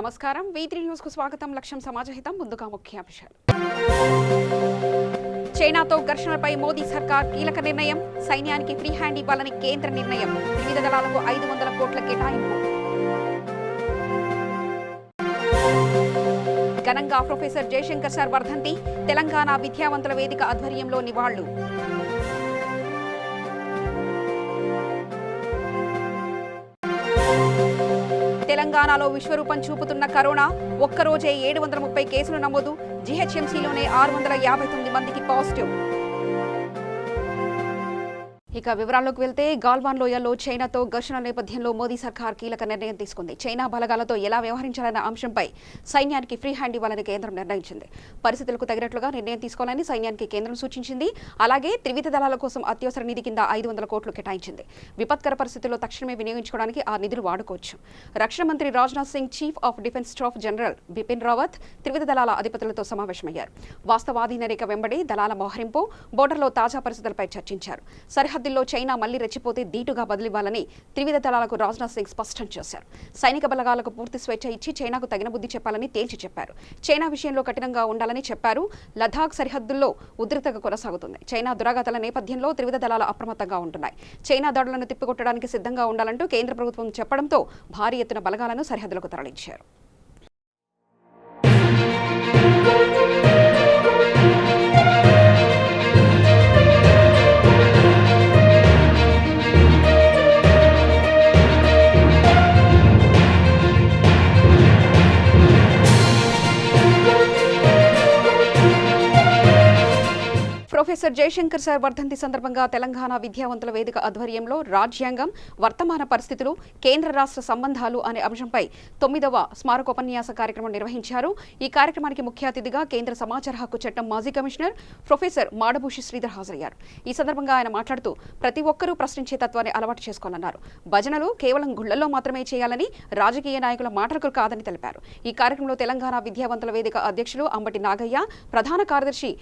నమస్కారం V3 news కు స్వాగతం. లక్ష్యం సమాజహితం. ముందుగా ముఖ్యాంశాలు. చైనాతో ఘర్షణపై మోదీ సర్కార్ కీలక నిర్ణయం. సైన్యానికి ఫ్రీ హ్యాండ్ ఇవ్వాలని కేంద్ర నిర్ణయం. వివిధ దళాలకు 500 కోట్ల కేటాయింపు. ఘనంగా ప్రొఫెసర్ జయశంకర్ సార్ వర్ధంతి. తెలంగాణ విద్యావంతుల వేదిక ఆధ్వర్యంలో నివాళులు. తెలంగాణలో విశ్వరూపం చూపుతున్న కరోనా. ఒక్కరోజే 730 కేసులు నమోదు. జీహెచ్ఎంసీలోనే 659 మందికి పాజిటివ్. ఇక వివరాల్లోకి వెళ్తే, గాల్వాన్ లోయలో చైనాతో ఘర్షణ నేపథ్యంలో మోదీ సర్కార్ కీలక నిర్ణయం తీసుకుంది. చైనా బలగాలతో ఎలా వ్యవహరించాలన్న అంశంపై సైన్యానికి ఫ్రీ హ్యాండ్ ఇవ్వాలని కేంద్రం నిర్ణయించింది. పరిస్థితులకు తగినట్లుగా నిర్ణయం తీసుకోవాలని సైన్యానికి కేంద్రం సూచించింది. అలాగే త్రివిధ దళాల కోసం అత్యవసర నిధి కింద 500 కోట్లు కేటాయించింది. విపత్కర పరిస్థితుల్లో తక్షణమే వినియోగించుకోవడానికి ఆ నిధులు వాడుకోవచ్చు. రక్షణ మంత్రి Rajnath Singh, chief of defence staff general Bipin Rawat త్రివిధ దళాల అధిపతులతో సమావేశమయ్యారు. వాస్తవాధీన రేఖ వెంబడి దళాల మోహరింపు, బోర్డర్లో తాజా పరిస్థితులపై చర్చించారు. సరిహద్దుల్లో చైనా మళ్లీ రెచ్చిపోతే ధీటుగా బదిలివ్వాలని త్రివిధ దళాలకు రాజ్నాథ్ సింగ్ స్పష్టం చేశారు. సైనిక బలగాలకు పూర్తి స్వేచ్ఛ ఇచ్చి చైనాకు తగిన బుద్ధి చెప్పాలని తేల్చి చెప్పారు. చైనా విషయంలో కఠినంగా ఉండాలని చెప్పారు. లదాఖ్ సరిహద్దుల్లో ఉద్రిక్తత కొనసాగుతుంది. చైనా దురాగతాల నేపథ్యంలో త్రివిధ దళాలు అప్రమత్తంగా ఉంటున్నాయి. చైనా దాడులను తిప్పికొట్టడానికి సిద్ధంగా ఉండాలంటూ కేంద్ర ప్రభుత్వం చెప్పడంతో భారీ ఎత్తున బలగాలను సరిహద్దులకు తరలించారు. ప్రొఫెసర్ జయశంకర్ సార్ వర్ధంతి సందర్భంగా తెలంగాణ విద్యావంతుల వేదిక ఆధ్వర్యంలో రాజ్యాంగం, వర్తమాన పరిస్థితులు, కేంద్ర రాష్ట్ర సంబంధాలు అనే అంశంపై 9వ స్మారకోపన్యాస కార్యక్రమం నిర్వహించారు. ఈ కార్యక్రమానికి ముఖ్య అతిథిగా కేంద్ర సమాచార హక్కు చట్టం మాజీ కమిషనర్ ప్రొఫెసర్ మాడభూషి శ్రీధర్ హాజరయ్యారు. ఈ సందర్భంగా ఆయన మాట్లాడుతూ, ప్రతి ఒక్కరూ ప్రశ్నించే తత్వాన్ని అలవాటు చేసుకోవాలన్నారు. భజనలు కేవలం గుళ్లలో మాత్రమే చేయాలని, రాజకీయ నాయకుల మాటలకు కాదని తెలిపారు. ఈ కార్యక్రమంలో తెలంగాణ విద్యావంతుల వేదిక అధ్యక్షులు అంబటి నాగయ్య, ప్రధాన కార్యదర్శి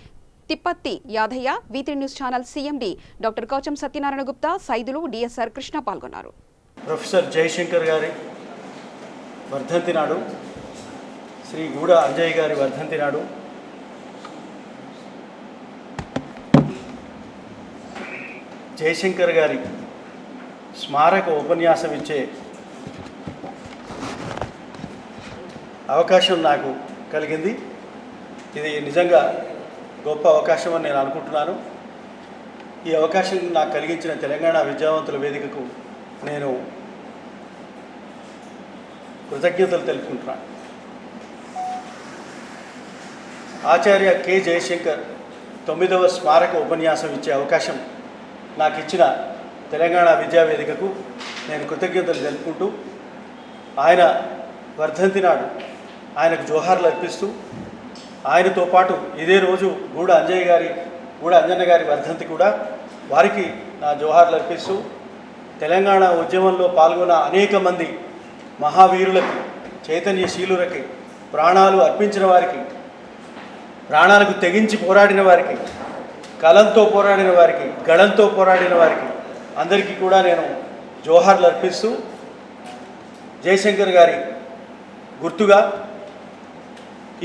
Tippatti Yadaiah, V3 news channel CMD doctor Koucham Satyanarayana Gupta, Saidulu, DSR Krishna పాల్గొన్నారు. ప్రొఫెసర్ జయశంకర్ గారి వర్ధంతి నాడు, శ్రీ గూడ అంజయ్య గారి వర్ధంతి నాడు జయశంకర్ గారి స్మారక ఉపన్యాసం ఇచ్చే అవకాశం నాకు కలిగింది. ఇది నిజంగా గొప్ప అవకాశం అని నేను అనుకుంటున్నాను. ఈ అవకాశం నాకు కలిగించిన తెలంగాణ విద్యావంతుల వేదికకు నేను కృతజ్ఞతలు తెలుపుకుంటున్నాను. ఆచార్య కె జయశంకర్ 9వ స్మారక ఉపన్యాసం ఇచ్చే అవకాశం నాకు ఇచ్చిన తెలంగాణ విద్యా వేదికకు నేను కృతజ్ఞతలు తెలుపుకుంటూ, ఆయన వర్ధంతి నాడు ఆయనకు జోహార్లు అర్పిస్తూ, ఆయనతో పాటు ఇదే రోజు గూడ అంజన్న గారి వర్ధంతి కూడా, వారికి నా జోహార్లు అర్పిస్తూ, తెలంగాణ ఉద్యమంలో పాల్గొన్న అనేక మంది మహావీరులకి, చైతన్యశీలులకి, ప్రాణాలు అర్పించిన వారికి, ప్రాణాలకు తెగించి పోరాడిన వారికి, కలంతో పోరాడిన వారికి, గళంతో పోరాడిన వారికి అందరికీ కూడా నేను జోహార్లు అర్పిస్తూ, జయశంకర్ గారి గుర్తుగా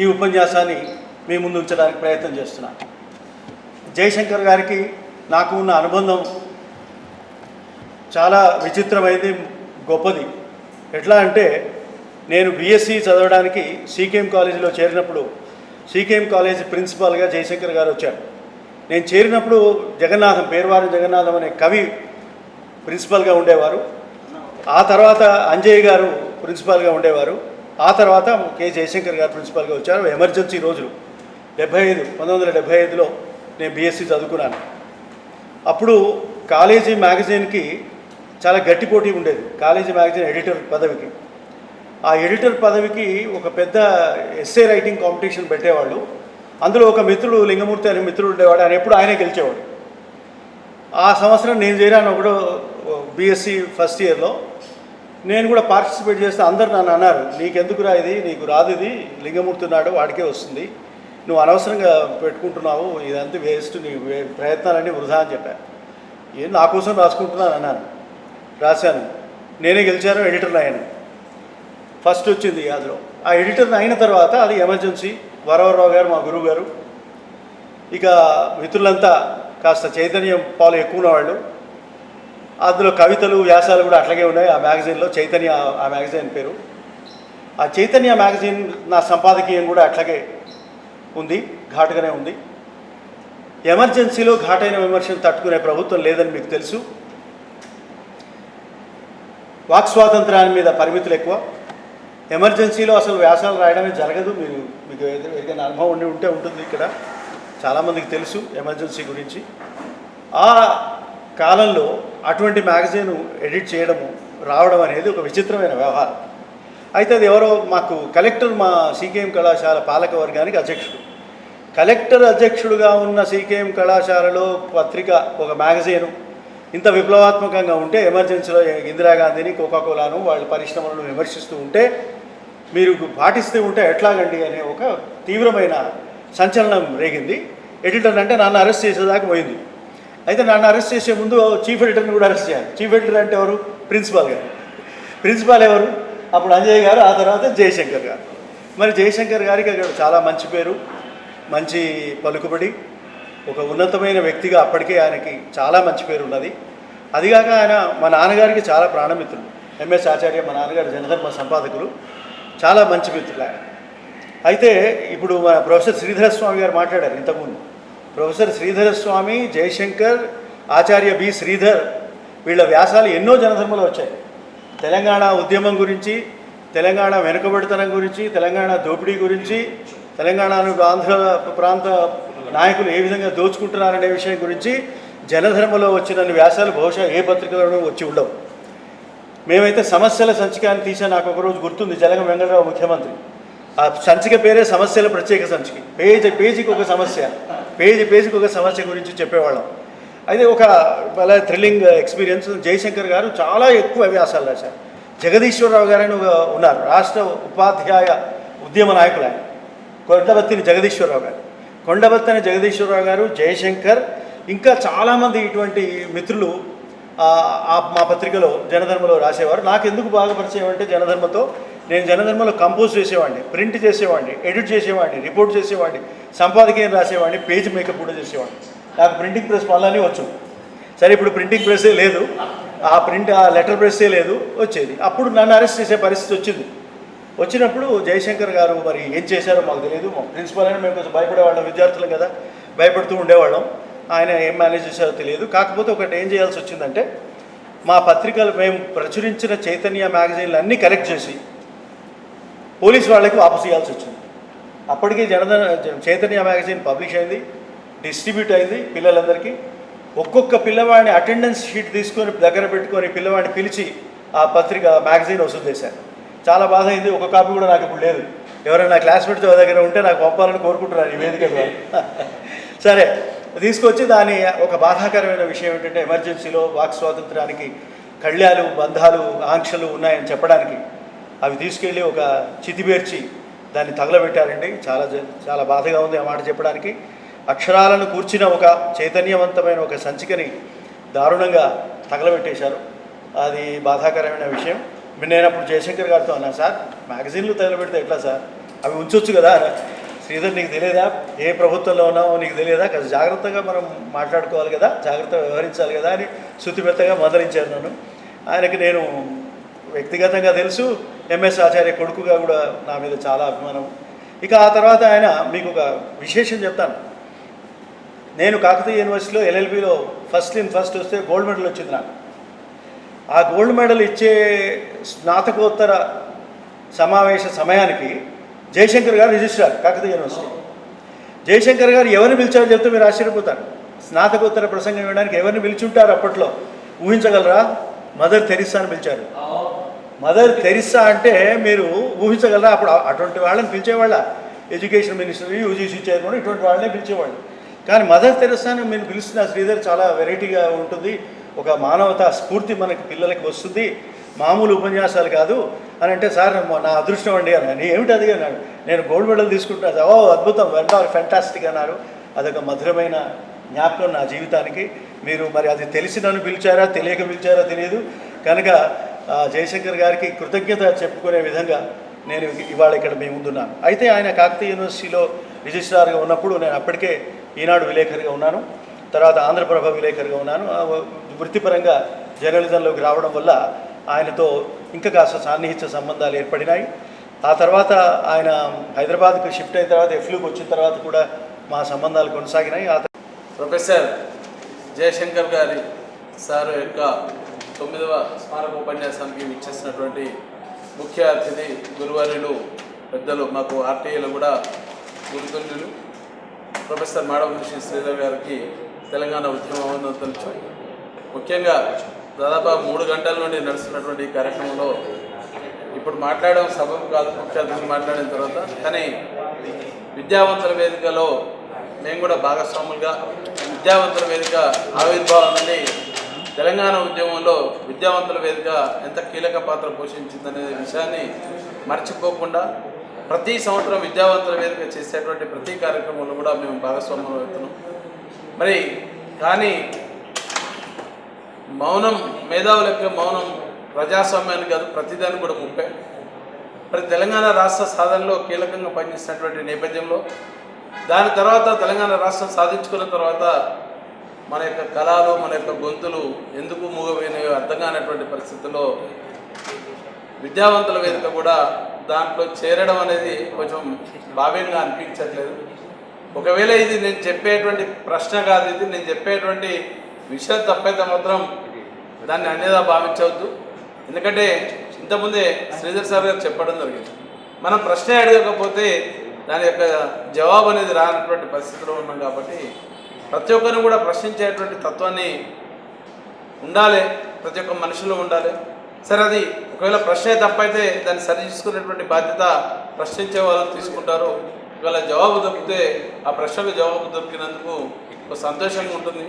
ఈ ఉపన్యాసాన్ని మీ ముందు ఉంచడానికి ప్రయత్నం చేస్తున్నాను. జయశంకర్ గారికి నాకు ఉన్న అనుబంధం చాలా విచిత్రమైనది, గొప్పది. ఎట్లా అంటే, నేను BSc చదవడానికి CKM కాలేజీలో చేరినప్పుడు CKM కాలేజీ ప్రిన్సిపాల్గా జయశంకర్ గారు వచ్చారు. నేను చేరినప్పుడు జగన్నాథం, పేర్వారం జగన్నాథం అనే కవి ప్రిన్సిపాల్గా ఉండేవారు. ఆ తర్వాత అంజయ్య గారు ప్రిన్సిపాల్గా ఉండేవారు. ఆ తర్వాత కె జయశంకర్ గారు ప్రిన్సిపాల్గా వచ్చారు. ఎమర్జెన్సీ రోజులు 1975లో నేను BSc చదువుకున్నాను. అప్పుడు కాలేజీ మ్యాగజైన్కి చాలా గట్టి పోటీ ఉండేది. కాలేజీ మ్యాగజైన్ ఎడిటర్ పదవికి, ఆ ఎడిటర్ పదవికి ఒక పెద్ద ఎస్సే రైటింగ్ కాంపిటీషన్ పెట్టేవాళ్ళు. అందులో ఒక మిత్రుడు, లింగమూర్తి అనే మిత్రుడు ఉండేవాడు. ఆయన ఎప్పుడు ఆయనే గెలిచేవాడు. ఆ సంవత్సరం నేను చేరాను ఒకడు BSc ఫస్ట్ ఇయర్లో. నేను కూడా పార్టిసిపేట్ చేస్తే అందరు నన్ను అన్నారు, నీకెందుకురా ఇది, నీకు రాదు, ఇది లింగమూర్తి ఉన్నాడు వాడికే వస్తుంది, నువ్వు అనవసరంగా పెట్టుకుంటున్నావు, ఇదంతా వేస్ట్, నీ ప్రయత్నాలన్నీ వృధా అని చెప్పాను. ఏం నా కోసం రాసుకుంటున్నాను అన్నాను. రాశాను, నేనే గెలిచాను, ఎడిటర్లు అయ్యాను. ఫస్ట్ వచ్చింది అందులో. ఆ ఎడిటర్ అయిన తర్వాత అది ఎమర్జెన్సీ. వరవరరావు గారు మా గురువు గారు, ఇక మిత్రులంతా కాస్త చైతన్యం పాలు ఎక్కువ ఉన్నవాళ్ళు. అందులో కవితలు వ్యాసాలు కూడా అట్లాగే ఉన్నాయి ఆ మ్యాగజైన్లో. చైతన్య ఆ మ్యాగజైన్ పేరు. ఆ చైతన్య మ్యాగజైన్ నా సంపాదకీయం కూడా అట్లాగే ఉంది, ఘాటుగానే ఉంది. ఎమర్జెన్సీలో ఘాటైన విమర్శను తట్టుకునే ప్రభుత్వం లేదని మీకు తెలుసు. వాక్ స్వాతంత్రాన్ని మీద పరిమితులు ఎక్కువ. ఎమర్జెన్సీలో అసలు వ్యాసాలు రాయడమే జరగదు. మీకు ఏదైనా అనుభవం ఉంటే ఉంటుంది. ఇక్కడ చాలామందికి తెలుసు ఎమర్జెన్సీ గురించి. ఆ కాలంలో అటువంటి మ్యాగజైన్ ఎడిట్ చేయడము రావడం అనేది ఒక విచిత్రమైన వ్యవహారం. అయితే అది ఎవరో మాకు కలెక్టర్, మా సీకేఎం కళాశాల పాలక వర్గానికి అధ్యక్షుడు. కలెక్టర్ అధ్యక్షుడుగా ఉన్న సీకేఎం కళాశాలలో పత్రిక, ఒక మ్యాగజైను ఇంత విప్లవాత్మకంగా ఉంటే, ఎమర్జెన్సీలో ఇందిరాగాంధీని, కోకాకోలాను వాళ్ళ పరిశ్రమలను విమర్శిస్తూ ఉంటే మీరు పాటిస్తూ ఉంటే ఎట్లాగండి అనే ఒక తీవ్రమైన సంచలనం రేగింది. ఎడిటర్ అంటే నన్ను అరెస్ట్ చేసేదాకా పోయింది. అయితే నన్ను అరెస్ట్ చేసే ముందు చీఫ్ ఎడిటర్ని కూడా అరెస్ట్ చేయాలి. చీఫ్ ఎడిటర్ అంటే ఎవరు? ప్రిన్సిపాల్ గారు. ప్రిన్సిపాల్ ఎవరు? అప్పుడు అంజయ్ గారు, ఆ తర్వాత జయశంకర్ గారు. మరి జయశంకర్ గారికి అక్కడ చాలా మంచి పేరు, మంచి పలుకుబడి, ఒక ఉన్నతమైన వ్యక్తిగా అప్పటికే ఆయనకి చాలా మంచి పేరు ఉన్నది. అదిగాక ఆయన మా నాన్నగారికి చాలా ప్రాణమిత్రులు. ఎంఎస్ ఆచార్య మా నాన్నగారు జనధర్మ సంపాదకులు, చాలా మంచి మిత్రులు ఆయన. అయితే ఇప్పుడు మన ప్రొఫెసర్ శ్రీధరస్వామి గారు మాట్లాడారు ఇంతకుముందు. ప్రొఫెసర్ శ్రీధరస్వామి, జయశంకర్, ఆచార్య బి శ్రీధర్ వీళ్ళ వ్యాసాలు ఎన్నో జనధర్మలో వచ్చాయి. తెలంగాణ ఉద్యమం గురించి, తెలంగాణ వెనుకబడితనం గురించి, తెలంగాణ దోపిడీ గురించి, తెలంగాణను ఆంధ్ర ప్రాంత నాయకులు ఏ విధంగా దోచుకుంటున్నారనే విషయం గురించి జనధర్మలో వచ్చిన వ్యాసాలు బహుశా ఏ పత్రికలోనూ వచ్చి ఉండవు. మేమైతే సమస్యల సంచికని తీసా. నాకు ఒకరోజు గుర్తుంది, జలగం వెంకటరావు ముఖ్యమంత్రి. ఆ సంచిక పేరే సమస్యల ప్రత్యేక సంచిక. పేజీకి ఒక సమస్య, పేజీకి ఒక సమస్య గురించి చెప్పేవాళ్ళం. అయితే ఒక చాలా థ్రిల్లింగ్ ఎక్స్పీరియన్స్. జయశంకర్ గారు చాలా ఎక్కువ వ్యాసాలు రాశారు. జగదీశ్వరరావు గారని ఉన్నారు, రాష్ట్ర ఉపాధ్యాయ ఉద్యమ నాయకులు ఆయన. కొండబత్తిని జగదీశ్వరరావు గారు, కొండబత్తిని జగదీశ్వరరావు గారు, జయశంకర్, ఇంకా చాలామంది ఇటువంటి మిత్రులు మా పత్రికలో జనధర్మలో రాసేవారు. నాకు ఎందుకు బాగా పరిచయం అంటే జనధర్మతో, నేను జనధర్మలో కంపోజ్ చేసేవాడిని, ప్రింట్ చేసేవాడిని, ఎడిట్ చేసేవాడిని, రిపోర్ట్ చేసేవాడిని, సంపాదకీయం రాసేవాడిని, పేజ్ మేకప్ కూడా చేసేవాడిని. నాకు ప్రింటింగ్ ప్రెస్ పనులన్నీ వచ్చు. సరే, ఇప్పుడు ప్రింటింగ్ ప్రెస్సే లేదు, ఆ లెటర్ ప్రెస్సే లేదు, వచ్చేది. అప్పుడు నన్ను అరెస్ట్ చేసే పరిస్థితి వచ్చింది. వచ్చినప్పుడు జయశంకర్ గారు మరి ఏం చేశారో మాకు తెలియదు. మా ప్రిన్సిపల్ అయినా మేము కొంచెం భయపడేవాళ్ళం, విద్యార్థులం కదా, భయపడుతూ ఉండేవాళ్ళం. ఆయన ఏం మేనేజ్ చేశారో తెలియదు. కాకపోతే ఒకటి ఏం చేయాల్సి వచ్చిందంటే, మా పత్రికలు మేము ప్రచురించిన చైతన్య మ్యాగజైన్లు అన్నీ కలెక్ట్ చేసి పోలీస్ వాళ్ళకి వాపసు ఇవ్వాల్సి వచ్చింది. అప్పటికే చైతన్య మ్యాగజైన్ పబ్లిష్ అయింది, డిస్ట్రిబ్యూట్ అయింది పిల్లలందరికీ. ఒక్కొక్క పిల్లవాడిని అటెండెన్స్ షీట్ తీసుకొని దగ్గర పెట్టుకొని పిల్లవాడిని పిలిచి ఆ పత్రిక మ్యాగజైన్ వసూలు చేశారు. చాలా బాధ అయింది. ఒక కాపీ కూడా నాకు ఇప్పుడు లేదు. ఎవరైనా క్లాస్మేట్స్ దగ్గర ఉంటే నాకు పంపాలని కోరుకుంటున్నారు ఈ వేదిక ద్వారా. సరే, తీసుకొచ్చి దాని ఒక బాధాకరమైన విషయం ఏంటంటే, ఎమర్జెన్సీలో వాక్ స్వాతంత్రానికి కళ్యాలు, బంధాలు, ఆంక్షలు ఉన్నాయని చెప్పడానికి అవి తీసుకెళ్ళి ఒక చితిపేర్చి దాన్ని తగలబెట్టారండి. చాలా బాధగా ఉంది ఆ మాట చెప్పడానికి. అక్షరాలను కూర్చిన ఒక చైతన్యవంతమైన ఒక సంచికని దారుణంగా తగలబెట్టేశారు. అది బాధాకరమైన విషయం. నేను అప్పుడు జయశంకర్ గారితో అన్నా, సార్ మ్యాగజైన్లు తగలబెడితే ఎట్లా సార్, అవి ఉంచొచ్చు కదా. శ్రీధర్, నీకు తెలియదా ఏ ప్రభుత్వంలో ఉన్నావో నీకు తెలియదా, కాస్త జాగ్రత్తగా మనం మాట్లాడుకోవాలి కదా, జాగ్రత్తగా వ్యవహరించాలి కదా అని శుతిమెత్తగా మందలించాను నన్ను. ఆయనకి నేను వ్యక్తిగతంగా తెలుసు, ఎంఎస్ ఆచార్య కొడుకుగా కూడా నా మీద చాలా అభిమానం. ఇక ఆ తర్వాత ఆయన, మీకు ఒక విశేషం చెప్తాను. నేను కాకతీయ యూనివర్సిటీలో ఎల్ఎల్బిలో ఫస్ట్ వస్తే గోల్డ్ మెడల్ వచ్చింది నాకు. ఆ గోల్డ్ మెడల్ ఇచ్చే స్నాతకోత్తర సమావేశ సమయానికి జయశంకర్ గారు రిజిస్ట్రార్ కాకతీయ యూనివర్సిటీ. జయశంకర్ గారు ఎవరిని పిలిచారో చెప్తే మీరు ఆశ్చర్యపోతారు. స్నాతకోత్తర ప్రసంగం ఇవ్వడానికి ఎవరిని పిలిచుంటారు అప్పట్లో ఊహించగలరా? మదర్ తెరిస్సాని పిలిచారు. మదర్ తెరిస్సా అంటే మీరు ఊహించగలరా? అప్పుడు అటువంటి వాళ్ళని పిలిచేవాళ్ళ, ఎడ్యుకేషన్ మినిస్టర్, యూజీసీ చైర్మన్, ఇటువంటి వాళ్ళనే పిలిచేవాళ్ళు. కానీ మదర్ తెరిస్సాని మీరు పిలుస్తున్న శ్రీధర్ చాలా వెరైటీగా ఉంటుంది. ఒక మానవతా స్ఫూర్తి మనకి పిల్లలకి వస్తుంది, మామూలు ఉపన్యాసాలు కాదు అని అంటే, సార్ నా అదృష్టం అండి అన్నాను. ఏమిటి అది అన్నాడు. నేను గోల్డ్ మెడల్ తీసుకుంటున్నా. ఓ అద్భుతం, ఫ్యాంటాస్టిక్ అన్నారు. అదొక మధురమైన జ్ఞాపకం నా జీవితానికి. మీరు మరి అది తెలిసి నన్ను పిలిచారా తెలియక పిలిచారా తెలియదు. కనుక జయశంకర్ గారికి కృతజ్ఞత చెప్పుకునే విధంగా నేను ఇవాళ ఇక్కడ మీ ముందున్నాను. అయితే ఆయన కాకతీయ యూనివర్సిటీలో రిజిస్ట్రార్గా ఉన్నప్పుడు నేను అప్పటికే ఈనాడు విలేకరిగా ఉన్నాను, తర్వాత ఆంధ్రప్రభ విలేకరిగా ఉన్నాను. వృత్తిపరంగా జర్నలిజంలోకి రావడం వల్ల ఆయనతో ఇంకా కాస్త సాన్నిహిత్య సంబంధాలు ఏర్పడినాయి. ఆ తర్వాత ఆయన హైదరాబాద్కు షిఫ్ట్ అయిన తర్వాత ఎఫ్లూకి వచ్చిన తర్వాత కూడా మా సంబంధాలు కొనసాగినాయి. ప్రొఫెసర్ జయశంకర్ గారి సార్ యొక్క 9వ స్మారక ఉపన్యాసానికి విచ్చేసినటువంటి ముఖ్య అతిథి గురువర్యులు పెద్దలు, మాకు ఆర్టీఏలో కూడా గురుతుల్యులు ప్రొఫెసర్ మాడవకృష్ణ శ్రీధర్ గారికి తెలంగాణ ఉద్యమ వందనలు. ముఖ్యంగా దాదాపు 3 గంటల నుండి నడుస్తున్నటువంటి ఈ కార్యక్రమంలో ఇప్పుడు మాట్లాడడం సబబు కాదు, ముఖ్య అతిథులు మాట్లాడిన తర్వాత. కానీ విద్యావంతుల వేదికలో మేము కూడా భాగస్వాములుగా, విద్యావంతుల వేదిక ఆవిర్భావం నుండి తెలంగాణ ఉద్యమంలో విద్యావంతుల వేదిక ఎంత కీలక పాత్ర పోషించిందనే విషయాన్ని మర్చిపోకుండా ప్రతి సంవత్సరం విద్యావంతుల వేదిక చేసేటువంటి ప్రతి కార్యక్రమంలో కూడా మేము భాగస్వామ్యం అవుతున్నాం. మరి కానీ మౌనం, మేధావుల యొక్క మౌనం ప్రజాస్వామ్యానికి కాదు, ప్రతిదానికి కూడా ముప్పే. మరి తెలంగాణ రాష్ట్ర సాధనలో కీలకంగా పనిచేసినటువంటి నేపథ్యంలో దాని తర్వాత తెలంగాణ రాష్ట్రం సాధించుకున్న తర్వాత మన యొక్క కళలు, మన యొక్క గొంతులు ఎందుకు మూగపోయినాయో అర్థం కానటువంటి పరిస్థితుల్లో విద్యావంతుల వేదిక కూడా దాంట్లో చేరడం అనేది కొంచెం భావ్యంగా అనిపించట్లేదు. ఒకవేళ ఇది నేను చెప్పేటువంటి ప్రశ్న కాదు, ఇది నేను చెప్పేటువంటి విషయం తప్పైతే మాత్రం దాన్ని అన్యదా భావించవద్దు. ఎందుకంటే ఇంతకుముందే శ్రీధర్ సార్ గారు చెప్పడం జరిగింది, మనం ప్రశ్న అడగకపోతే దాని యొక్క జవాబు అనేది రానటువంటి పరిస్థితిలో ఉన్నాం. కాబట్టి ప్రతి ఒక్కరిని కూడా ప్రశ్నించేటువంటి తత్వాన్ని ఉండాలి, ప్రతి ఒక్క మనిషిలో ఉండాలి. సరే, అది ఒకవేళ ప్రశ్న తప్పైతే దాన్ని సరి చేసుకునేటువంటి బాధ్యత ప్రశ్నించే వాళ్ళు తీసుకుంటారు. ఒకవేళ జవాబు దొరికితే ఆ ప్రశ్నకు జవాబు దొరికినందుకు ఒక సంతోషంగా ఉంటుంది.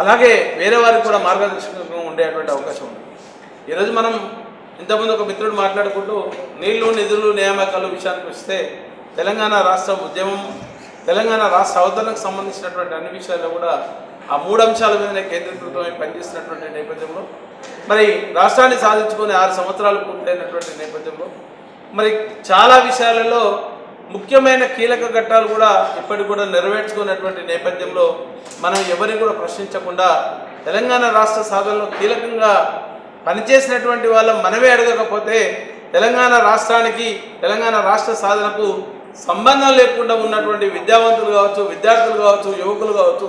అలాగే వేరే వారికి కూడా మార్గదర్శకంగా ఉండేటువంటి అవకాశం ఉంది. ఈరోజు మనం ఇంతకుముందు ఒక మిత్రుడు మాట్లాడుకుంటూ నీళ్లు, నిధులు, నియామకాలు విషయానికి వస్తే తెలంగాణ రాష్ట్ర ఉద్యమం, తెలంగాణ రాష్ట్ర అవతరణకు సంబంధించినటువంటి అన్ని విషయాల్లో కూడా ఆ 3 అంశాల మీదనే కేంద్రీకృతమై పనిచేసినటువంటి నేపథ్యంలో, మరి రాష్ట్రాన్ని సాధించుకొని 6 సంవత్సరాలు పూర్తయినటువంటి నేపథ్యంలో మరి చాలా విషయాలలో ముఖ్యమైన కీలక ఘట్టాలు కూడా ఇప్పటికి కూడా నెరవేర్చుకున్నటువంటి నేపథ్యంలో మనం ఎవరిని కూడా ప్రశ్నించకుండా తెలంగాణ రాష్ట్ర సాధనలో కీలకంగా పనిచేసినటువంటి వాళ్ళ మనమే అడగకపోతే తెలంగాణ రాష్ట్రానికి, తెలంగాణ రాష్ట్ర సాధనకు సంబంధం లేకుండా ఉన్నటువంటి విద్యావంతులు కావచ్చు, విద్యార్థులు కావచ్చు, యువకులు కావచ్చు,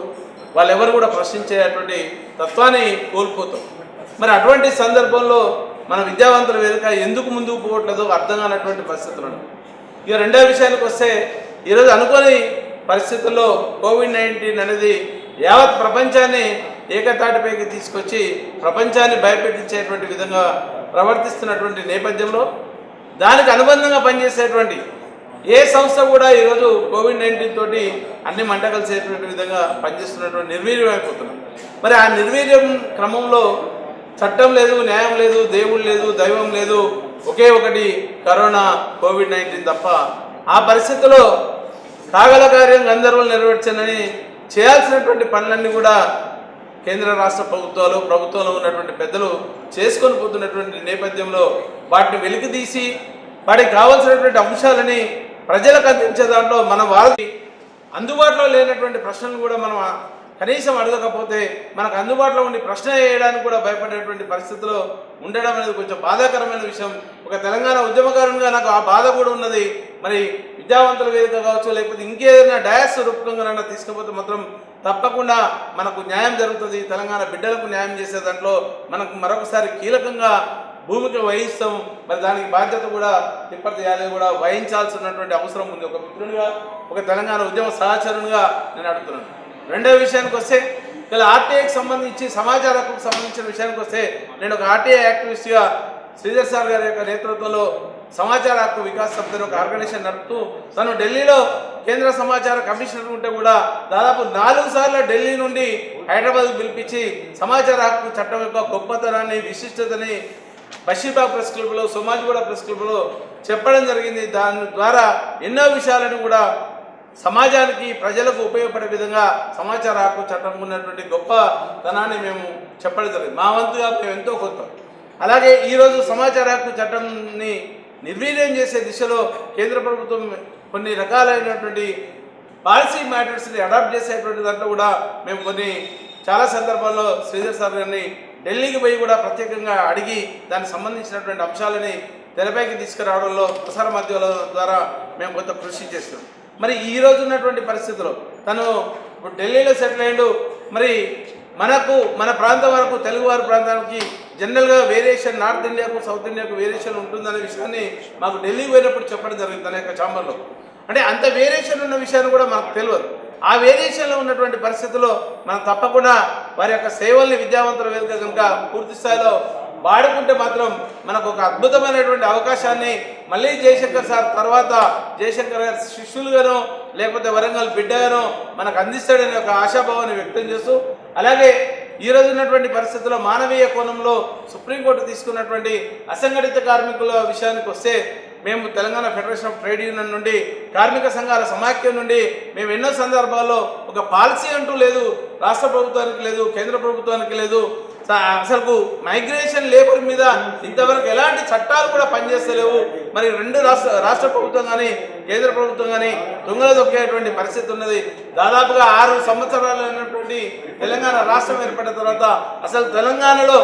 వాళ్ళెవరు కూడా ప్రశ్నించేటువంటి తత్వాన్ని కోల్పోతాం. మరి అటువంటి సందర్భంలో మన విద్యావంతుల వేదిక ఎందుకు ముందుకు పోవట్లేదో అర్థం కానటువంటి పరిస్థితులను. ఇక రెండో విషయానికి వస్తే, ఈరోజు అనుకోని పరిస్థితుల్లో కోవిడ్-19 అనేది యావత్ ప్రపంచాన్ని ఏకతాటిపైకి తీసుకొచ్చి ప్రపంచాన్ని భయపెట్టించేటువంటి విధంగా ప్రవర్తిస్తున్నటువంటి నేపథ్యంలో దానికి అనుబంధంగా పనిచేసేటువంటి ఏ సంస్థ కూడా ఈరోజు కోవిడ్-19 తోటి అన్ని మంట కలిసేటువంటి విధంగా పనిచేస్తున్నటువంటి నిర్వీర్యం అయిపోతున్నారు. మరి ఆ నిర్వీర్యం క్రమంలో చట్టం లేదు, న్యాయం లేదు, దేవుడు లేదు, దైవం లేదు, ఒకే ఒకటి కరోనా, కోవిడ్-19 తప్ప. ఆ పరిస్థితిలో కాగల కార్యం గంధర్వులు నెరవేర్చనని చేయాల్సినటువంటి పనులన్నీ కూడా కేంద్ర రాష్ట్ర ప్రభుత్వంలో ఉన్నటువంటి పెద్దలు చేసుకొని పోతున్నటువంటి నేపథ్యంలో వాటిని వెలికితీసి వాటికి కావాల్సినటువంటి అంశాలని ప్రజలకు అందించే దాంట్లో మన వారికి అందుబాటులో లేనటువంటి ప్రశ్నలు కూడా మనం కనీసం అడగకపోతే మనకు అందుబాటులో ఉండి ప్రశ్న వేయడానికి కూడా భయపడేటువంటి పరిస్థితిలో ఉండడం అనేది కొంచెం బాధాకరమైన విషయం. ఒక తెలంగాణ ఉద్యమకారునిగా నాకు ఆ బాధ కూడా ఉన్నది. మరి విద్యావంతుల వేదిక కావచ్చు, లేకపోతే ఇంకేదైనా డయాస్ రూపకంగా తీసుకపోతే మాత్రం తప్పకుండా మనకు న్యాయం జరుగుతుంది. తెలంగాణ బిడ్డలకు న్యాయం చేసే దాంట్లో మనకు మరొకసారి కీలకంగా భూమిక వహిస్తాం. మరి దానికి బాధ్యత కూడా తిప్పటి యాదవ్ కూడా వహించాల్సినటువంటి అవసరం ఉంది. ఒక మిత్రునిగా, ఒక తెలంగాణ ఉద్యమ సహచరునిగా నేను అడుగుతున్నాను. రెండో విషయానికి వస్తే, ఇలా ఆర్టీఐకి సంబంధించి సమాచార హక్కుకు సంబంధించిన విషయానికి వస్తే, నేను ఒక ఆర్టీఐ యాక్టివిస్ట్గా శ్రీధర్ సార్ గారి యొక్క నేతృత్వంలో సమాచార హక్కు వికాస్ సమితిని ఒక ఆర్గనైజేషన్ నడుపుతూ తను ఢిల్లీలో కేంద్ర సమాచార కమిషనర్ ఉంటే కూడా దాదాపు 4 సార్లు ఢిల్లీ నుండి హైదరాబాద్కు పిలిపించి సమాచార హక్కు చట్టం యొక్క గొప్పతనాన్ని, విశిష్టతని బషీర్బాగ్ ప్రెస్ క్లబ్లో, సోమాజిగూడ ప్రెస్ క్లబ్లో చెప్పడం జరిగింది. దాని ద్వారా ఎన్నో విషయాలను కూడా సమాజానికి, ప్రజలకు ఉపయోగపడే విధంగా సమాచార హక్కు చట్టం ఉన్నటువంటి గొప్పతనాన్ని మేము చెప్పడం జరిగింది. మా వంతుగా మేము ఎంతో కొంత అలాగే ఈరోజు సమాచార హక్కు చట్టాన్ని నిర్వీర్యం చేసే దిశలో కేంద్ర ప్రభుత్వం కొన్ని రకాలైనటువంటి పాలసీ మ్యాటర్స్ని అడాప్ట్ చేసేటువంటి దాంట్లో కూడా మేము చాలా సందర్భాల్లో శ్రీధర్ సార్ గారిని ఢిల్లీకి పోయి కూడా ప్రత్యేకంగా అడిగి దానికి సంబంధించినటువంటి అంశాలని తెరపైకి తీసుకురావడంలో ప్రసార మాధ్యమాల ద్వారా మేము కొంత కృషి చేస్తున్నాం. మరి ఈ రోజు ఉన్నటువంటి పరిస్థితుల్లో తను ఇప్పుడు ఢిల్లీలో సెటిల్ అయ్యాడు. మరి మన ప్రాంతం వరకు తెలుగువారి ప్రాంతానికి జనరల్గా వేరియేషన్ నార్త్ ఇండియాకు సౌత్ ఇండియాకు వేరియేషన్ ఉంటుందనే విషయాన్ని మాకు ఢిల్లీకి పోయినప్పుడు చెప్పడం జరిగింది తన యొక్క ఛాంబర్లో. అంటే అంత వేరియేషన్ ఉన్న విషయాన్ని కూడా మనకు తెలియదు. ఆ వేరియేషన్లో ఉన్నటువంటి పరిస్థితుల్లో మనం తప్పకుండా వారి యొక్క సేవల్ని విద్యావంతుల వేదిక కనుక పూర్తి స్థాయిలో వాడుకుంటే మాత్రం మనకు ఒక అద్భుతమైనటువంటి అవకాశాన్ని మళ్ళీ జయశంకర్ సార్ తర్వాత జయశంకర్ గారి శిష్యులుగానో లేకపోతే వరంగల్ బిడ్డగానో మనకు అందిస్తాడనే ఒక ఆశాభావాన్ని వ్యక్తం చేస్తూ, అలాగే ఈరోజు ఉన్నటువంటి పరిస్థితుల్లో మానవీయ కోణంలో సుప్రీంకోర్టు తీసుకున్నటువంటి అసంఘటిత కార్మికుల విషయానికి వస్తే మేము Telangana federation of trade union నుండి కార్మిక సంఘాల సమాఖ్య నుండి మేము ఎన్నో సందర్భాల్లో ఒక పాలసీ అంటూ లేదు, రాష్ట్ర ప్రభుత్వానికి లేదు, కేంద్ర ప్రభుత్వానికి లేదు. అసలు మైగ్రేషన్ లేబర్ మీద ఇంతవరకు ఎలాంటి చట్టాలు కూడా పనిచేస్తలేవు. మరి రెండు రాష్ట్ర ప్రభుత్వం కానీ కేంద్ర ప్రభుత్వం కానీ దొంగలు దొక్కేటువంటి పరిస్థితి ఉన్నది. దాదాపుగా 6 సంవత్సరాలు అయినటువంటి తెలంగాణ రాష్ట్రం ఏర్పడిన తర్వాత అసలు తెలంగాణలో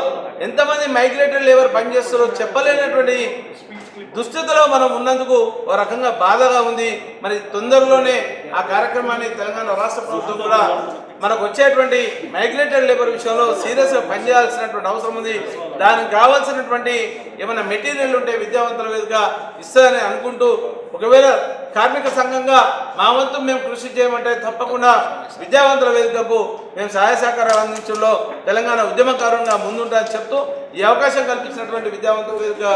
ఎంతమంది మైగ్రేటెడ్ లేబర్ పనిచేస్తారో చెప్పలేనటువంటి దుస్థితిలో మనం ఉన్నందుకు ఒక రకంగా బాధగా ఉంది. మరి తొందరలోనే ఆ కార్యక్రమాన్ని తెలంగాణ రాష్ట్ర ప్రభుత్వం కూడా మనకు వచ్చేటువంటి మైగ్రేటెడ్ లేబర్ విషయంలో సీరియస్గా పనిచేయాల్సినటువంటి అవసరం ఉంది. దానికి కావాల్సినటువంటి ఏమైనా మెటీరియల్ ఉంటే విద్యావంతుల వేదిక ఇస్తుందని అనుకుంటూ, ఒకవేళ కార్మిక సంఘంగా మా వంతు మేము కృషి చేయమంటే తప్పకుండా విద్యావంతుల వేదికకు మేము సహాయ సహకారాలు అందించడంలో తెలంగాణ ఉద్యమకారులుగా ముందుంటామని చెప్తూ ఈ అవకాశం కల్పించినటువంటి విద్యావంతుల వేదిక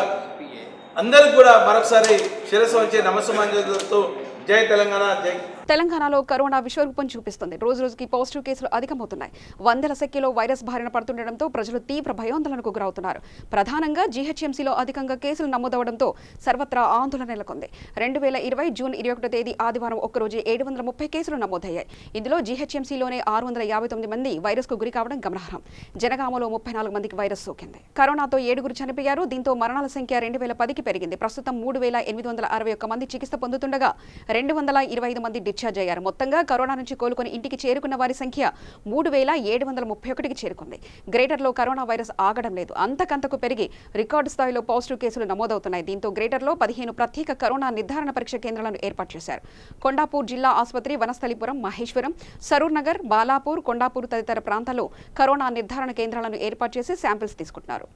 అందరికీ కూడా మరొకసారి శిరస్సు వచ్చే నమస్సుమాంజలి చేస్తూ జై తెలంగాణ, జై. తెలంగాణలో కరోనా విశ్వరూపం చూపిస్తుంది. రోజు రోజుకి పాజిటివ్ కేసులు అధికమవుతున్నాయి. వందల సంఖ్యలో వైరస్ బారిన పడుతుండటంతో ప్రజలు తీవ్ర భయాందోళనకు గురవుతున్నారు. ప్రధానంగా జీహెచ్ఎంసీలో అధికంగా కేసులు నమోదవడంతో సర్వత్రా ఆందోళన నెలకొంది. 2020 జూన్ 21 తేదీ ఆదివారం ఒక్కరోజు 730 కేసులు నమోదయ్యాయి. ఇందులో జీహెచ్ఎంసీలోనే 659 మంది వైరస్కు గురి కావడం గమనార్హం. జనగామలో 34 మందికి వైరస్ సోకింది. కరోనాతో 7 చనిపోయారు. దీంతో మరణాల సంఖ్య 2010కి పెరిగింది. ప్రస్తుతం 3861 మంది చికిత్స పొందుతుండగా 225 మంది డిశ్చార్జ్ అయ్యారు. మొత్తంగా కరోనా నుంచి కోలుకొని ఇంటికి చేరుకున్న వారి సంఖ్య 3731కి చేరుకుంది. గ్రేటర్లో కరోనా వైరస్ ఆగడం లేదు. అంతకంతకు పెరిగి రికార్డు స్థాయిలో పాజిటివ్ కేసులు నమోదవుతున్నాయి. దీంతో గ్రేటర్లో 15 ప్రత్యేక కరోనా నిర్ధారణ పరీక్ష కేంద్రాలను ఏర్పాటు చేశారు. కొండాపూర్ జిల్లా ఆసుపత్రి, వనస్థలిపురం, మహేశ్వరం, సరూర్ నగర్, బాలాపూర్, కొండాపూర్ తదితర ప్రాంతాల్లో కరోనా నిర్ధారణ కేంద్రాలను ఏర్పాటు చేసి శాంపిల్స్ తీసుకుంటున్నారు.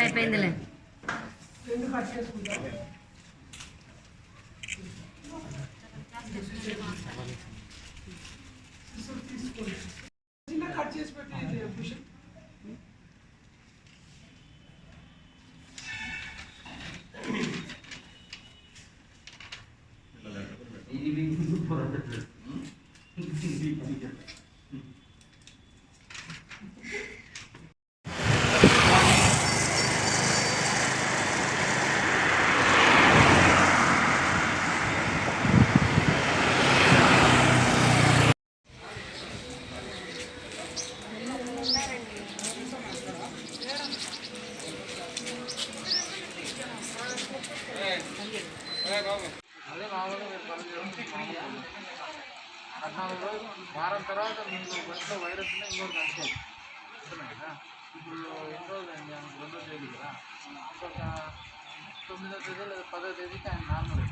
అయిపోయిందిలే. వారం తర్వాత మీకు ఒంట్లో వైరస్ ఇంకోటి కలుసుకోవాలి. ఇప్పుడు ఎన్ని రోజులు అండి? 2 రోజులు కదా. ఇంకొక 9వ తేదీ లేదా 10వ తేదీకి ఆయన నార్మల్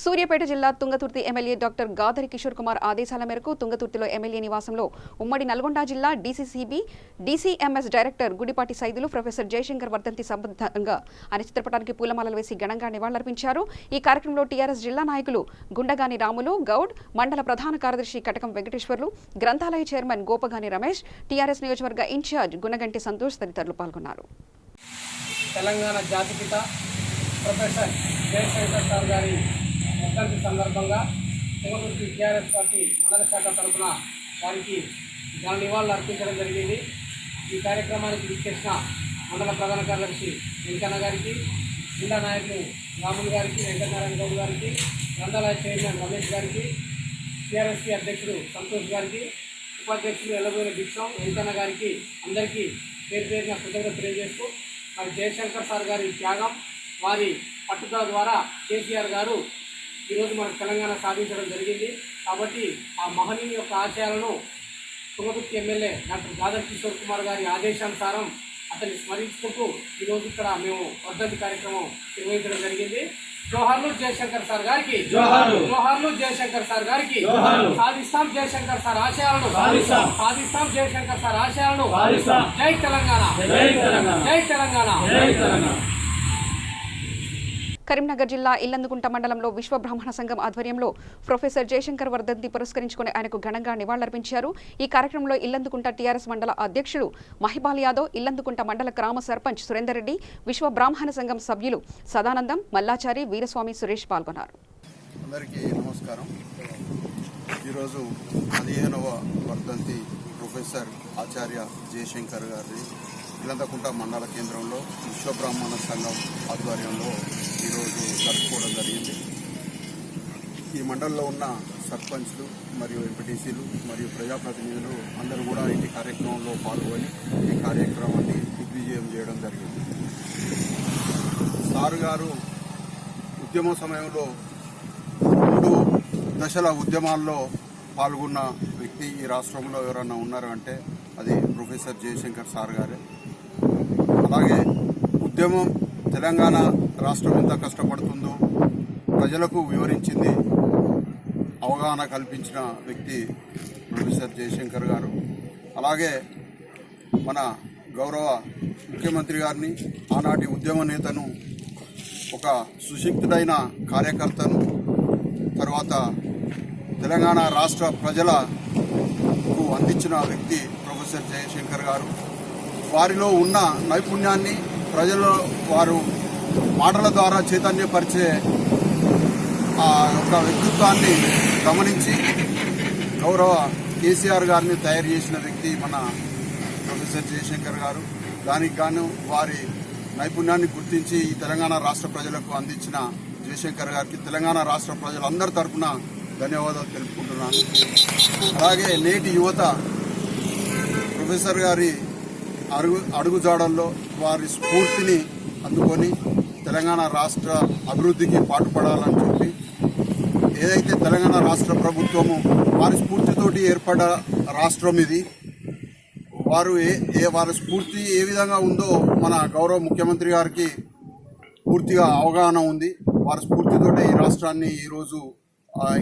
సూర్యాపేట జిల్లా తుంగతుర్తి ఎమ్మెల్యే డాక్టర్ గాదరి కిషోర్ కుమార్ ఆదేశాల మేరకు తుంగతుర్తిలో ఎమ్మెల్యే నివాసంలో ఉమ్మడి నల్గొండ జిల్లా DCCB DCMS director Gudipati Saidulu professor Jayashankar వర్ధంతి సంబంధంగా ఆయన చిత్రపటానికి పూలమాలలు వేసి ఘనంగా నివాళులర్పించారు. ఈ కార్యక్రమంలో టీఆర్ఎస్ జిల్లా నాయకులు గుండగాని రాములు గౌడ్, మండల ప్రధాన కార్యదర్శి కటకం వెంకటేశ్వర్లు, గ్రంథాలయ చైర్మన్ గోపగాని రమేష్, టీఆర్ఎస్ నియోజకవర్గ ఇన్ఛార్జ్ గుణగంటి సంతోష్ తదితరులు పాల్గొన్నారు. తెలంగాణ జాతిపిత ప్రొఫెసర్ జయశంకర్ సార్ గారి వర్ధంతి సందర్భంగా తుంగతుర్తి టీఆర్ఎస్ పార్టీ మండల శాఖ తరఫున వారికి ఘన నివాళులు అర్పించడం జరిగింది. ఈ కార్యక్రమానికి విచ్చేసిన మండల ప్రధాన కార్యదర్శి వెంకన్న గారికి, జిల్లా నాయకులు రాములు గారికి, వెంకటనారాయణ గౌడ్ గారికి, గ్రంథాలయ చైర్మన్ రమేష్ గారికి, టీఆర్ఎస్పీ అధ్యక్షుడు సంతోష్ గారికి, ఉపాధ్యక్షులు ఎల్లబోయిన భిక్షం వెంకన్న గారికి అందరికీ పేరు పేరున కృతజ్ఞత తెలియజేస్తూ మరి జయశంకర్ సార్ గారి త్యాగం, వారి పట్టుదల ద్వారా కేసీఆర్ గారు ఈరోజు మనకు తెలంగాణ సాధించడం జరిగింది. కాబట్టి ఆ మహనీయుని యొక్క ఆశయాలను తుంగతుర్తి ఎమ్మెల్యే డాక్టర్ గాదర్ కిషోర్ కుమార్ గారి ఆదేశానుసారం అతన్ని స్మరించుకుంటూ ఈరోజు ఇక్కడ మేము వర్ధంతి కార్యక్రమం నిర్వహించడం జరిగింది. జోహార్లు జయశంకర్ సార్ గారికి, జోహార్లు జయశంకర్ సార్ గారికి. సాధిస్తాం జయశంకర్ సార్ ఆశయాలను, సాధిస్తాం జయశంకర్ సార్ ఆశయాలను. జై తెలంగాణ, జై తెలంగాణ. కరీంనగర్ జిల్లా ఇల్లందుకుంట మండలంలో విశ్వ బ్రాహ్మణ సంఘం ఆధ్వర్యంలో ప్రొఫెసర్ జయశంకర్ వర్ధంతి పురస్కరించుకుని ఆయనకు ఘనంగా నివాళులర్పించారు. ఈ కార్యక్రమంలో ఇల్లందుకుంట టీఆర్ఎస్ మండల అధ్యక్షుడు మహిబాల్ యాదవ్, ఇల్లందుకుంట మండల గ్రామ సర్పంచ్ సురేందర్ రెడ్డి, విశ్వ బ్రాహ్మణ సంఘం సభ్యులు సదానందం, మల్లాచారి, వీరస్వామి, సురేష్ పాల్గొన్నారు. అందరికీ నమస్కారం. ఈరోజు 15వ వర్ధంతి ప్రొఫెసర్ ఆచార్య జయశంకర్ గారి ఇల్లందుకుంట మండల కేంద్రంలో విశ్వబ్రాహ్మణ సంఘం ఆధ్వర్యంలో ఈరోజు జరుపుకోవడం జరిగింది. ఈ మండలంలో ఉన్న సర్పంచ్లు మరియు ఎంపీటీసీలు మరియు ప్రజాప్రతినిధులు అందరూ కూడా ఈ కార్యక్రమంలో పాల్గొని ఈ కార్యక్రమాన్ని దిగ్విజయం చేయడం జరిగింది. సారు గారు ఉద్యమ సమయంలో 3 దశల ఉద్యమాల్లో పాల్గొన్న వ్యక్తి ఈ రాష్ట్రంలో ఎవరన్నా ఉన్నారు అంటే అది ప్రొఫెసర్ జయశంకర్ సార్ గారే. అలాగే ఉద్యమం తెలంగాణ రాష్ట్రం ఎంత కష్టపడుతుందో ప్రజలకు వివరించింది, అవగాహన కల్పించిన వ్యక్తి ప్రొఫెసర్ జయశంకర్ గారు. అలాగే మన గౌరవ ముఖ్యమంత్రి గారిని, ఆనాటి ఉద్యమ నేతను, ఒక సుశిక్షితుడైన కార్యకర్తను, తర్వాత తెలంగాణ రాష్ట్ర ప్రజలకు అందించిన వ్యక్తి ప్రొఫెసర్ జయశంకర్ గారు. వారిలో ఉన్న నైపుణ్యాన్ని ప్రజల్లో వారు మాటల ద్వారా చైతన్యపరిచే ఆ యొక్క వ్యక్తిత్వాన్ని గమనించి గౌరవ కేసీఆర్ గారిని తయారు చేసిన వ్యక్తి మన ప్రొఫెసర్ జయశంకర్ గారు. దానికి గాను వారి నైపుణ్యాన్ని గుర్తించి ఈ తెలంగాణ రాష్ట్ర ప్రజలకు అందించిన జయశంకర్ గారికి తెలంగాణ రాష్ట్ర ప్రజలందరి తరఫున ధన్యవాదాలు తెలుపుకుంటున్నాను. అలాగే నేటి యువత ప్రొఫెసర్ గారి అడుగుజాడల్లో వారి స్ఫూర్తిని అందుకొని తెలంగాణ రాష్ట్ర అభివృద్ధికి పాటుపడాలని చెప్పి ఏదైతే తెలంగాణ రాష్ట్ర ప్రభుత్వము వారి స్ఫూర్తితోటి ఏర్పడ్డ రాష్ట్రం ఇది. వారి స్ఫూర్తి ఏ విధంగా ఉందో మన గౌరవ ముఖ్యమంత్రి గారికి పూర్తిగా అవగాహన ఉంది. వారి స్ఫూర్తితోటే ఈ రాష్ట్రాన్ని ఈరోజు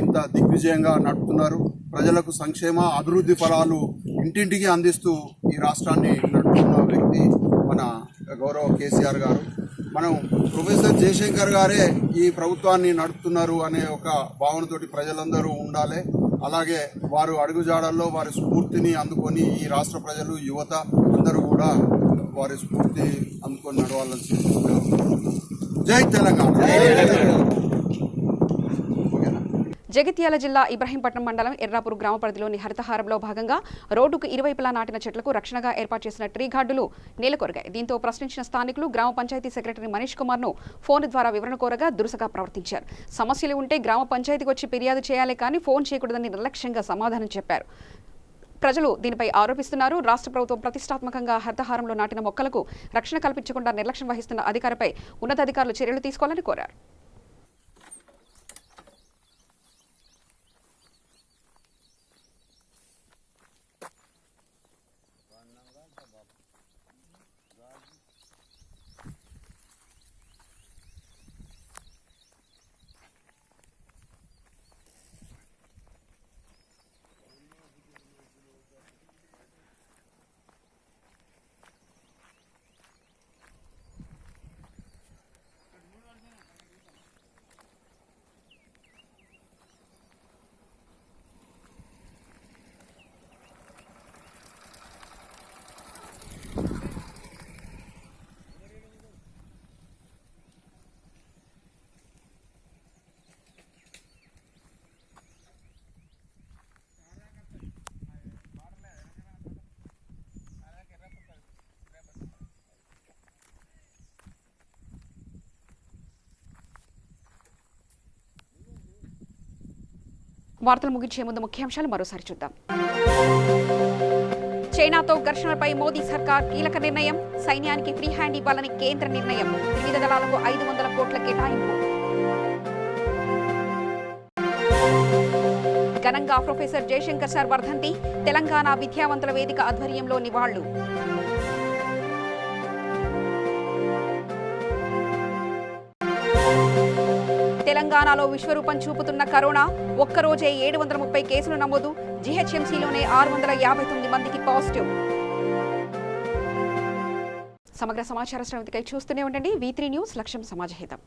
ఇంత దిగ్విజయంగా నడుపుతున్నారు. ప్రజలకు సంక్షేమ అభివృద్ధి ఫలాలు ఇంటింటికి అందిస్తూ ఈ రాష్ట్రాన్ని నడుపుతున్న వ్యక్తి మన గౌరవ కేసీఆర్ గారు. మనం ప్రొఫెసర్ జయశంకర్ గారే ఈ ప్రభుత్వాన్ని నడుపుతున్నారు అనే ఒక భావనతోటి ప్రజలందరూ ఉండాలి. అలాగే వారు అడుగుజాడల్లో వారి స్ఫూర్తిని అందుకొని ఈ రాష్ట్ర ప్రజలు, యువత అందరూ కూడా వారి స్ఫూర్తి అందుకొని నడవాలని. జై తెలంగాణ. జగిత్యాల జిల్లా ఇబ్రహీంపట్నం మండలం ఎర్రాపూర్ గ్రామ పరిధిలోని హరితహారంలో భాగంగా రోడ్డుకు ఇరువైపులా నాటిన చెట్లకు రక్షణగా ఏర్పాటు చేసిన ట్రీ గార్డులు నేలకొరిగాయి. దీంతో ప్రశ్నించిన స్థానికులు గ్రామ పంచాయతీ సెక్రటరీ మనీష్ కుమార్ను ఫోన్ ద్వారా వివరణ కోరగా దురుసుగా ప్రవర్తించారు. సమస్యలు ఉంటే గ్రామ పంచాయతీకి వచ్చి ఫిర్యాదు చేయాలి కానీ ఫోన్ చేయకూడదని నిర్లక్ష్యంగా సమాధానం చెప్పారు. ప్రజలు దీనిపై ఆరోపిస్తున్నారు. రాష్ట్ర ప్రభుత్వం ప్రతిష్టాత్మకంగా హరితహారంలో నాటిన మొక్కలకు రక్షణ కల్పించకుండా నిర్లక్ష్యం వహిస్తున్న అధికారిపై ఉన్నతాధికారులు చర్యలు తీసుకోవాలని కోరారు. వార్తలు ముగించే ముందు ముఖ్యాంశాలు మరోసారి చూద్దాం. చైనాతో ఘర్షణలపై మోదీ సర్కార్ కీలక నిర్ణయం. సైన్యానికి ఫ్రీ హ్యాండ్ ఇవ్వాలని కేంద్ర నిర్ణయం. వివిధ దళాలకు 500 కోట్ల కేటాయింపు. ఘనంగా ప్రొఫెసర్ జయశంకర్ సార్ వర్ధంతి. తెలంగాణ విద్యావంతుల వేదిక ఆధ్వర్యంలో నివాళులు. తెలంగాణలో విశ్వరూపం చూపుతున్న కరోనా. ఒక్కరోజే 730 కేసులు నమోదు. జీహెచ్ఎంసీలోనే 659 మందికి పాజిటివ్. సమగ్ర సమాచార శ్రవికై చూస్తూనే ఉండండి. V3 న్యూస్, లక్ష్యం సమాజహితం.